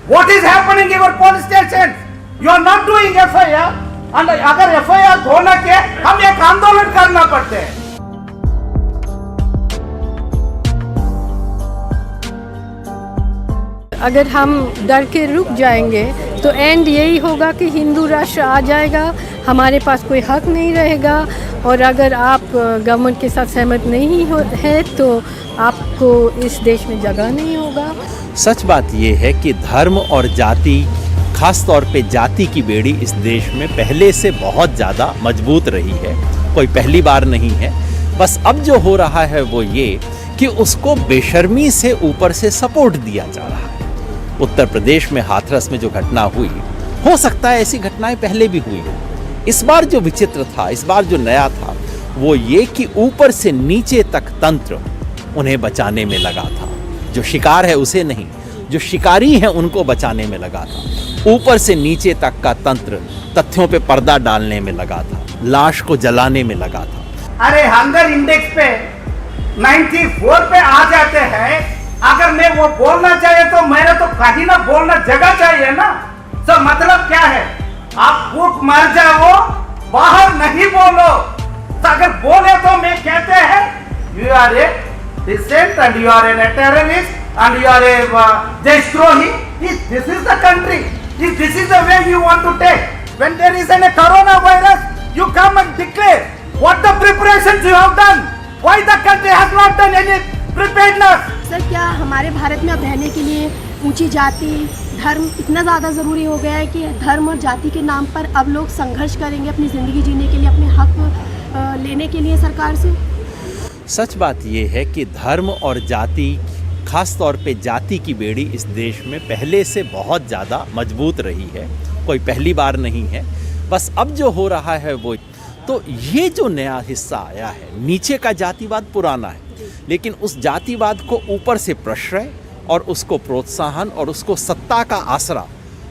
What is happening in your police stations? You are not doing FIR. And अगर FIR होना के हम एक आंदोलन करना पड़ते हैं. अगर हम डर के रुक जाएंगे तो एंड यही होगा कि हिंदू राष्ट्र आ जाएगा, हमारे पास कोई हक नहीं रहेगा। और अगर आप गवर्नमेंट के साथ सहमत नहीं है तो आपको इस देश में जगह नहीं होगा। सच बात ये है कि धर्म और जाति, खास तौर पे जाति की बेड़ी इस देश में पहले से बहुत ज़्यादा मजबूत रही है, कोई पहली बार नहीं है। बस अब जो हो रहा है वो ये कि उसको बेशर्मी से ऊपर से सपोर्ट दिया जा रहा है। उत्तर प्रदेश में हाथरस में जो घटना हुई, हो सकता है ऐसी घटनाएं पहले भी हुई हो। इस बार जो विचित्र था, इस बार जो नया था, वो ये कि ऊपर से नीचे तक तंत्र उन्हें बचाने में लगा था। जो शिकार है उसे नहीं, जो शिकारी हैं उनको बचाने में लगा था। ऊपर से नीचे तक का तंत्र तथ्यों पे पर्दा डालने में लगा था, लाश को जलाने में लगा था। अरे हंगर इंडेक्स पे 94 पे आ जाते हैं। अगर मैं वो बोलना चाहिए तो मेरे तो कहीं ना बोलना जगह चाहिए ना। तो मतलब क्या है, आप फूट मर जाओ, बाहर नहीं बोलो। तो अगर बोले तो मैं कहते हैं you are a dissent and you are a terrorist and you are a देशद्रोही। This is the country, this is the way you want to take. When there is an corona virus you come and declare what the preparations you have done, why the country has not done any preparedness. Sir, क्या हमारे भारत में अब रहने के लिए ऊंची जाति, धर्म इतना ज़्यादा ज़रूरी हो गया है कि धर्म और जाति के नाम पर अब लोग संघर्ष करेंगे अपनी ज़िंदगी जीने के लिए, अपने हक लेने के लिए सरकार से? सच बात ये है कि धर्म और जाति, खास तौर पे जाति की बेड़ी इस देश में पहले से बहुत ज़्यादा मजबूत रही है, कोई पहली बार नहीं है। बस अब जो हो रहा है वो, तो ये जो नया हिस्सा आया है, नीचे का जातिवाद पुराना है, लेकिन उस जातिवाद को ऊपर से प्रश्रय और उसको प्रोत्साहन और उसको सत्ता का आसरा,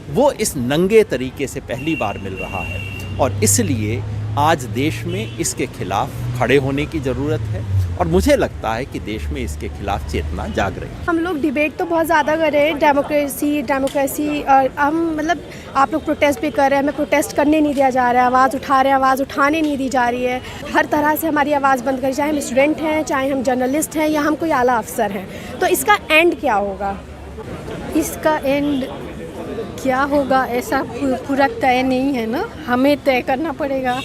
वो इस नंगे तरीके से पहली बार मिल रहा है। और इसलिए आज देश में इसके खिलाफ खड़े होने की ज़रूरत है और मुझे लगता है कि देश में इसके खिलाफ चेतना जाग रही है। हम लोग डिबेट तो बहुत ज़्यादा कर रहे हैं, डेमोक्रेसी, और हम मतलब आप लोग प्रोटेस्ट भी कर रहे हैं, हमें प्रोटेस्ट करने नहीं दिया जा रहा है, आवाज़ उठा रहे हैं, आवाज़ उठाने नहीं दी जा रही है। हर तरह से हमारी आवाज़ बंद करी, चाहे हम स्टूडेंट हैं, चाहे हम जर्नलिस्ट हैं, या हम कोई आला अफसर हैं। तो इसका एंड क्या होगा? इसका एंड क्या होगा ऐसा पूरा तय नहीं है ना, हमें तय करना पड़ेगा।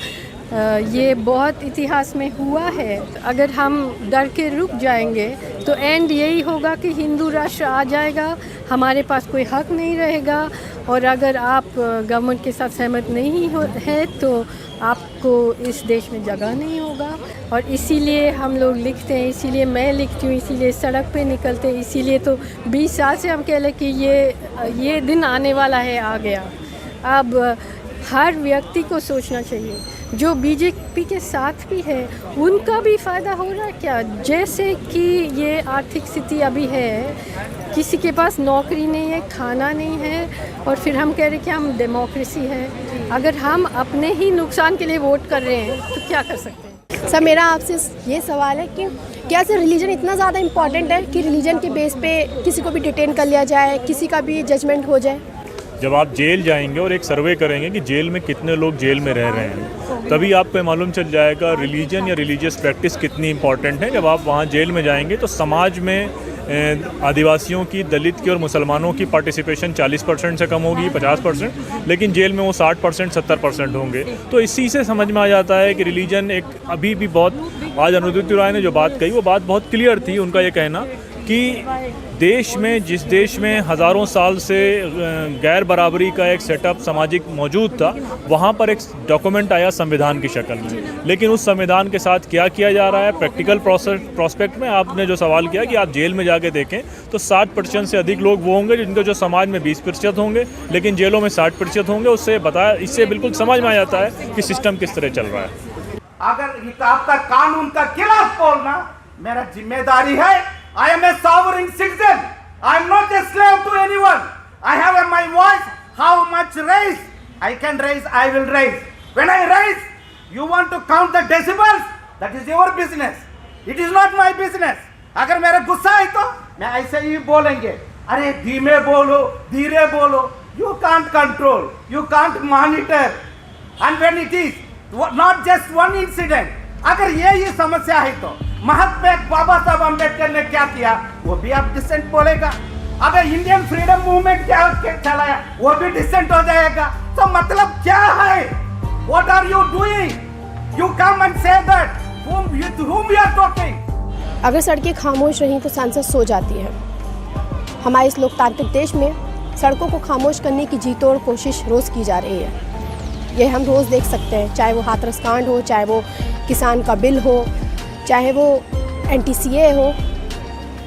ये बहुत इतिहास में हुआ है। अगर हम डर के रुक जाएंगे तो एंड यही होगा कि हिंदू राष्ट्र आ जाएगा, हमारे पास कोई हक नहीं रहेगा। और अगर आप गवर्नमेंट के साथ सहमत नहीं है तो आपको इस देश में जगह नहीं होगा। और इसीलिए हम लोग लिखते हैं, इसीलिए मैं लिखती हूँ, इसीलिए सड़क पे निकलते हैं, इसीलिए तो 20 साल से हम कह रहे कि ये दिन आने वाला है, आ गया। अब हर व्यक्ति को सोचना चाहिए, जो बीजेपी के साथ भी है उनका भी फ़ायदा हो रहा है क्या? जैसे कि ये आर्थिक स्थिति अभी है, किसी के पास नौकरी नहीं है, खाना नहीं है, और फिर हम कह रहे हैं कि हम डेमोक्रेसी है। अगर हम अपने ही नुकसान के लिए वोट कर रहे हैं तो क्या कर सकते हैं? सर, मेरा आपसे ये सवाल है कि क्या सर रिलीजन इतना ज़्यादा इम्पॉर्टेंट है कि रिलीजन के बेस पे किसी को भी डिटेन कर लिया जाए, किसी का भी जजमेंट हो जाए? जब आप जेल जाएंगे और एक सर्वे करेंगे कि जेल में कितने लोग जेल में रह रहे हैं, तभी आपको मालूम चल जाएगा रिलीजन या रिलीजियस प्रैक्टिस कितनी इंपॉर्टेंट है। जब आप वहाँ जेल में जाएंगे तो समाज में आदिवासियों की, दलित की और मुसलमानों की पार्टिसिपेशन 40% से कम होगी, 50%, लेकिन जेल में वो 60%, 70% होंगे। तो इसी से समझ में आ जाता है कि रिलीजन एक अभी भी बहुत, आज अनुदित राय ने जो बात कही वो बात बहुत क्लियर थी। उनका ये कहना कि देश में, जिस देश में हज़ारों साल से गैर बराबरी का एक सेटअप सामाजिक मौजूद था, वहाँ पर एक डॉक्यूमेंट आया संविधान की शक्ल में। लेकिन उस संविधान के साथ क्या किया जा रहा है प्रैक्टिकल प्रोस्पेक्ट में? आपने जो सवाल किया कि आप जेल में जाके देखें तो 60% से अधिक लोग वो होंगे जिनके जो समाज में 20% होंगे, लेकिन जेलों में 60% होंगे। इससे बिल्कुल समझ में आ जाता है कि सिस्टम किस तरह चल रहा है। अगर आपका कानून का खिलाफ बोलना मेरा जिम्मेदारी है। I am a sovereign citizen. I am not a slave to anyone. I have my voice. How much raise I can raise, I will raise. When I raise, you want to count the decibels? That is your business. It is not my business. अगर मेरा गुस्सा है तो मैं ऐसे ही बोलेंगे। अरे धीमे बोलो, धीरे बोलो, you can't control, you can't monitor, and when it is not just one incident, अगर ये समस्या है तो महात्मा बाबा साहब अम्बेडकर ने क्या किया वो भी आप डिसेंट बोलेगा। अगर इंडियन फ्रीडम मूवमेंट क्या चलाया वो भी डिसेंट हो जाएगा। तो मतलब क्या है? What are you doing? You come and say that with whom you are talking? अगर सड़कें खामोश रहीं तो सांसद सो जाती है। हमारे इस लोकतांत्रिक देश में सड़कों को खामोश करने की जी तोड़ कोशिश रोज़ की जा रही है। ये हम रोज़ देख सकते हैं, चाहे वो हाथरस कांड हो, चाहे वो किसान का बिल हो, चाहे वो NTCA हो।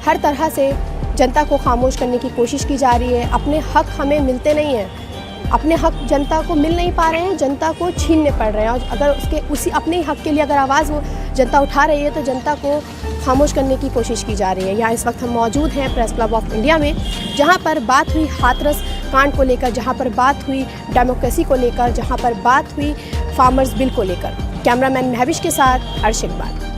हर तरह से जनता को खामोश करने की कोशिश की जा रही है। अपने हक हमें मिलते नहीं हैं, अपने हक जनता को मिल नहीं पा रहे हैं, जनता को छीनने पड़ रहे हैं। और अगर उसी अपने ही हक के लिए अगर आवाज़ वो जनता उठा रही है तो जनता को खामोश करने की कोशिश की जा रही है। यहाँ इस वक्त हम मौजूद हैं प्रेस क्लब ऑफ इंडिया में, जहाँ पर बात हुई हाथरस कांड को लेकर, जहाँ पर बात हुई डेमोक्रेसी को लेकर, जहाँ पर बात हुई फार्मर्स बिल को लेकर। कैमरामैन महविश के साथ अर्श इकबाल।